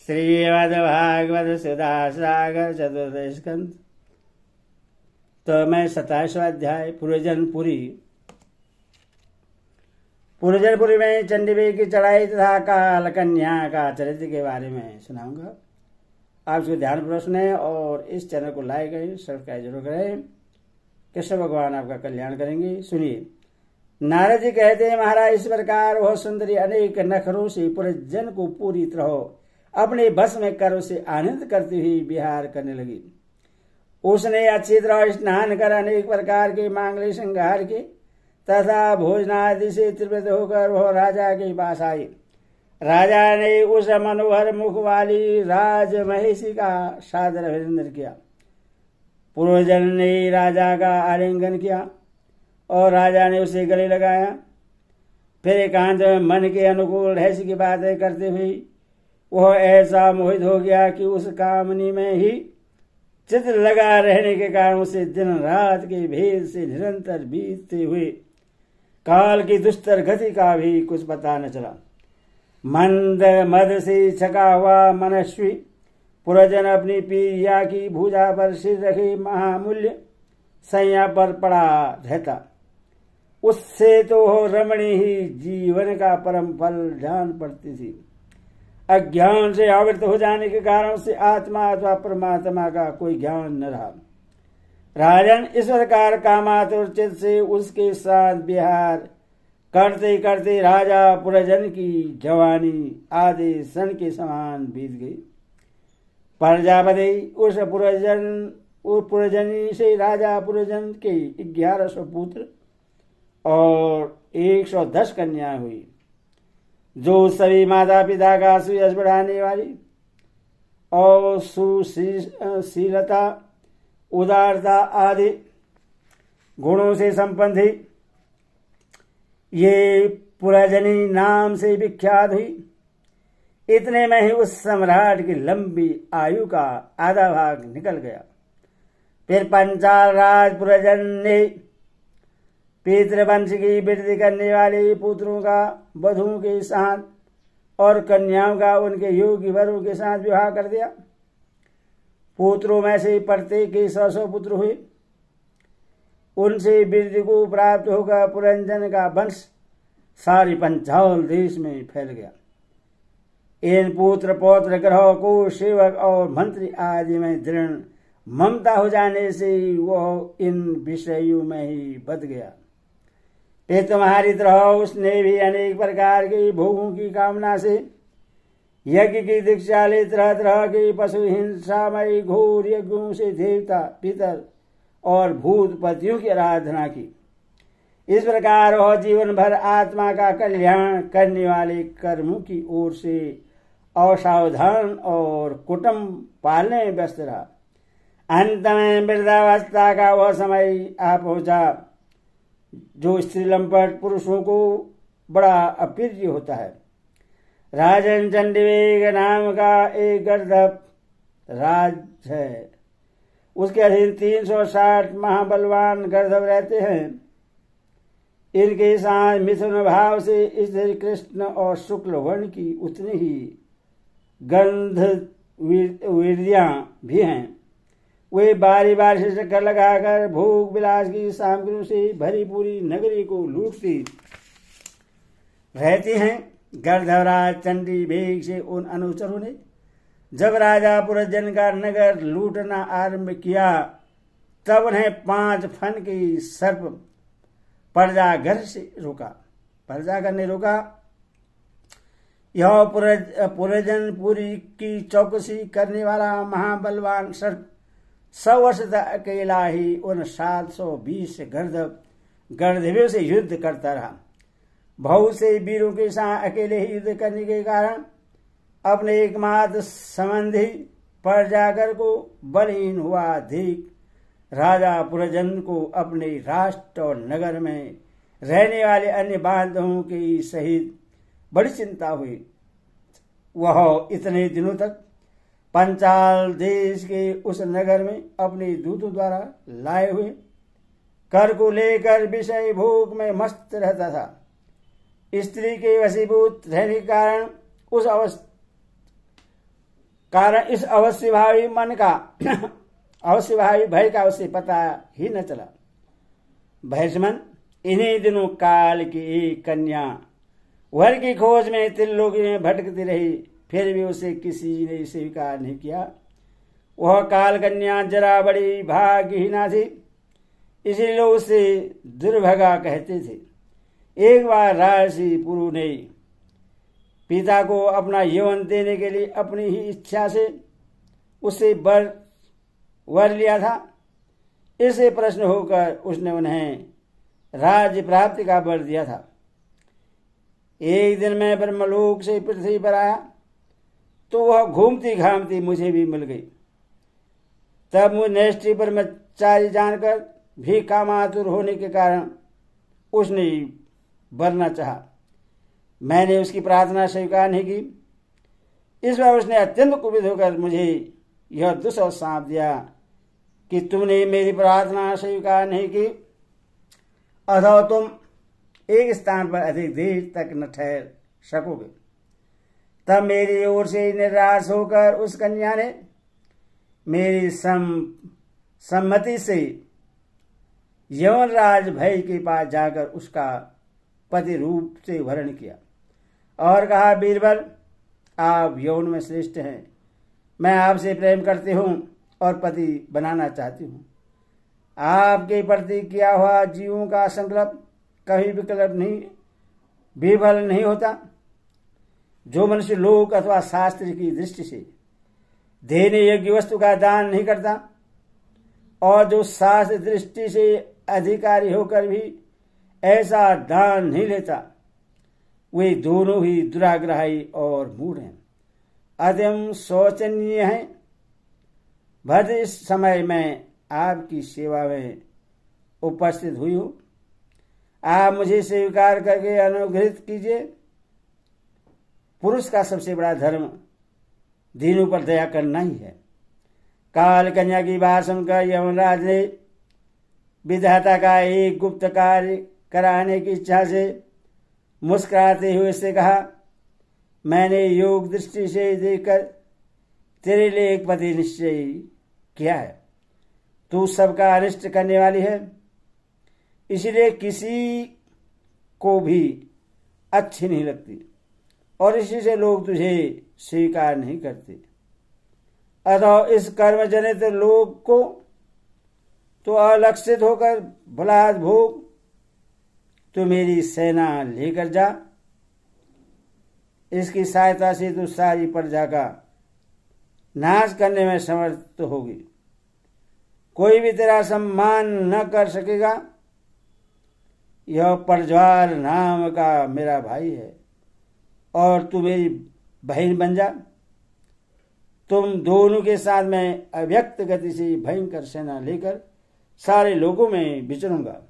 श्रीमद्भागवत सुधा सागर चतुर्दश स्कंध। तो मैं 27वां अध्याय पुरजनपुरी में चंडीबी की चढ़ाई तथा काल कन्या का चरित्र के बारे में सुनाऊंगा। आप इसको ध्यानपूर्वक सुने और इस चैनल को लाइक करें, सब्सक्राइब जरूर करें। कृष्ण भगवान आपका कल्याण करेंगे। सुनिए। नारद जी कहते हैं, महाराज इस प्रकार वह सुंदरी अनेक नखरों से पुरजन को पूरी तरह अपने बस में कर उसे आनंद करती हुई विहार करने लगी। उसने अच्छी तरह स्नान कर अनेक प्रकार के मांगलिक श्रृंगार के तथा भोजनादि से तृप्त होकर वह राजा के पास आई। राजा ने उस मनोहर मुख वाली राज महिषी का सादर अभिनंदन किया। पुरोजन ने राजा का आलिंगन किया और राजा ने उसे गले लगाया। फिर एकांत में मन के अनुकूल रहस्य की बातें करते हुए वह ऐसा मोहित हो गया कि उस कामनी में ही चित्र लगा रहने के कारण उसे दिन रात के भेद से निरंतर बीतते हुए काल की दुस्तर गति का भी कुछ पता न चला। मंद मद से छका हुआ मनस्वी पुरजन अपनी प्रिया की भुजा पर सिर रखे महामूल्य सैया पर पड़ा रहता। उससे तो रमणी ही जीवन का परम फल जान पड़ती थी। अज्ञान से आवृत हो जाने के कारण से आत्मा अथवा परमात्मा का कोई ज्ञान न रहा। राजन इस प्रकार कामातुर चित्त से उसके साथ विहार करते करते राजा पुरजन की जवानी आधे सन के समान बीत गई। प्रजापति उस पुरजनी से राजा पुरजन के 1100 पुत्र और 110 कन्या हुई, जो सभी माता पिता का सुयश बढ़ाने वाली और सुशीलता उदारता आदि गुणों से संपन्न थी। ये पुरजनी नाम से विख्यात हुई। इतने में ही उस सम्राट की लंबी आयु का आधा भाग निकल गया। फिर पंचाल राज पुरजन ने पितृवंश की वृद्धि करने वाले पुत्रों का वधुओं के साथ और कन्याओं का उनके योगी वरों के साथ विवाह कर दिया। पुत्रों में से प्रत्येक के 100 पुत्र हुए। उनसे वृद्धि को प्राप्त होकर पुरंजन का वंश सारी पंचाल देश में फैल गया। इन पुत्र पौत्र ग्रहों को सेवक और मंत्री आदि में दृढ़ ममता हो जाने से वह इन विषयों में ही बद गया। फिर तुम्हारी तरह उसने भी अनेक प्रकार के भोगों की कामना से यज्ञ की दीक्षा ले तरह तरह के पशु हिंसामय घोर यज्ञों से देवता पितर और भूत पतियों की आराधना की। इस प्रकार वह जीवन भर आत्मा का कल्याण करने वाले कर्मों की ओर से असावधान और कुटुंब पालने में व्यस्त रहा। अंत में वृद्धावस्था का वह समय आ पहुंचा जो स्त्री लंपट पुरुषों को बड़ा अप्रिय होता है। राजन चंडीवेग नाम का एक गर्दभ राज है। उसके अधीन 360 महाबलवान गर्दभ रहते हैं। इनके साथ मिथुन भाव से स्त्री कृष्ण और शुक्ल वर्ण की उतनी ही गंध वीर्यां भी हैं। वे बारी बारी से चक्कर लगाकर भोग विलास की सामग्रियों से भरी पूरी नगरी को लूटती रहती हैं। गर्दभराज चंडी बेग से उन अनुचरों ने जब राजा पुरजन का नगर लूटना आरंभ किया तब उन्हें 5 फन की सर्प पर्जागर से रोका। पर्जागर ने रोका। यह पुरजनपुरी की चौकसी करने वाला महाबलवान सर्प 100 वर्ष तक अकेला ही उन 720 गर्दभों से युद्ध करता रहा। बहुत से वीरों के साथ अकेले ही युद्ध करने के कारण अपने एकमात्र संबंधी पर्जागर को बलहीन हुआ देख राजा पुरजन को अपने राष्ट्र और नगर में रहने वाले अन्य बांधवों के सहित बड़ी चिंता हुई। वह इतने दिनों तक पंचाल देश के उस नगर में अपने दूतों द्वारा लाए हुए कर को लेकर विषय भोग में मस्त रहता था। स्त्री के वशीभूत रहने के कारण कारण इस अवश्य भावी मन का अवश्य भावी भय का उसे पता ही न चला। भैष्मन इन्हीं दिनों काल की एक कन्या वर की खोज में त्रिलोक में भटकती रही, फिर भी उसे किसी ने स्वीकार नहीं किया। वह काल कन्या जरा बड़ी भाग्यहीना थी, इसीलिए लोग उसे दुर्भगा कहते थे। एक बार राजसी पुरु ने पिता को अपना यौवन देने के लिए अपनी ही इच्छा से उससे वर लिया था। इससे प्रश्न होकर उसने उन्हें राज्य प्राप्ति का वर दिया था। एक दिन मैं ब्रह्मलोक से पृथ्वी पर आया तो वह घूमती घामती मुझे भी मिल गई। तब मुझ नेष्टि ब्रह्मचारी जानकर भी कामातुर होने के कारण उसने वरना चाहा। मैंने उसकी प्रार्थना स्वीकार नहीं की। इस बार उसने अत्यंत कुपित होकर मुझे यह दुस्सह साँप दिया कि तुमने मेरी प्रार्थना स्वीकार नहीं की, अथवा तुम एक स्थान पर अधिक देर तक न ठहर सकोगे। तब मेरी ओर से निराश होकर उस कन्या ने मेरी सम्मति से यमराज भय के पास जाकर उसका पति रूप से वर्ण किया और कहा, बीरबल आप यौन में श्रेष्ठ हैं, मैं आपसे प्रेम करती हूँ और पति बनाना चाहती हूँ। आपके प्रति किया हुआ जीवों का संकल्प कभी विफल नहीं होता। जो मनुष्य लोक अथवा शास्त्र की दृष्टि से देने योग्य वस्तु का दान नहीं करता और जो शास्त्र दृष्टि से अधिकारी होकर भी ऐसा दान नहीं लेता, वे दोनों ही दुराग्रही और मूढ़ हैं, अत्यंत शोचनीय हैं। भद्र इस समय मैं आपकी सेवा में उपस्थित हुई हूँ, आप मुझे स्वीकार करके अनुग्रहित कीजिए। पुरुष का सबसे बड़ा धर्म दीनों पर दया करना ही है। काल कन्या की बात सुनकर यमराज ने विधाता का एक गुप्त कार्य कराने की इच्छा से मुस्कुराते हुए से कहा, मैंने योग दृष्टि से देखकर तेरे लिए एक पति निश्चय किया है। तू सबका अनिष्ट करने वाली है, इसलिए किसी को भी अच्छी नहीं लगती और इसी से लोग तुझे स्वीकार नहीं करते। अतः इस कर्म जनित लोग को तो अलक्षित होकर बलात् भोग तो मेरी सेना लेकर जा। इसकी सहायता से तू सारी प्रजा का नाश करने में समर्थ होगी। कोई भी तेरा सम्मान न कर सकेगा। यह प्रज्वाल नाम का मेरा भाई है और तू मेरी बहन बन जा। तुम दोनों के साथ मैं अव्यक्त गति से भयंकर सेना लेकर सारे लोगों में विचरूंगा।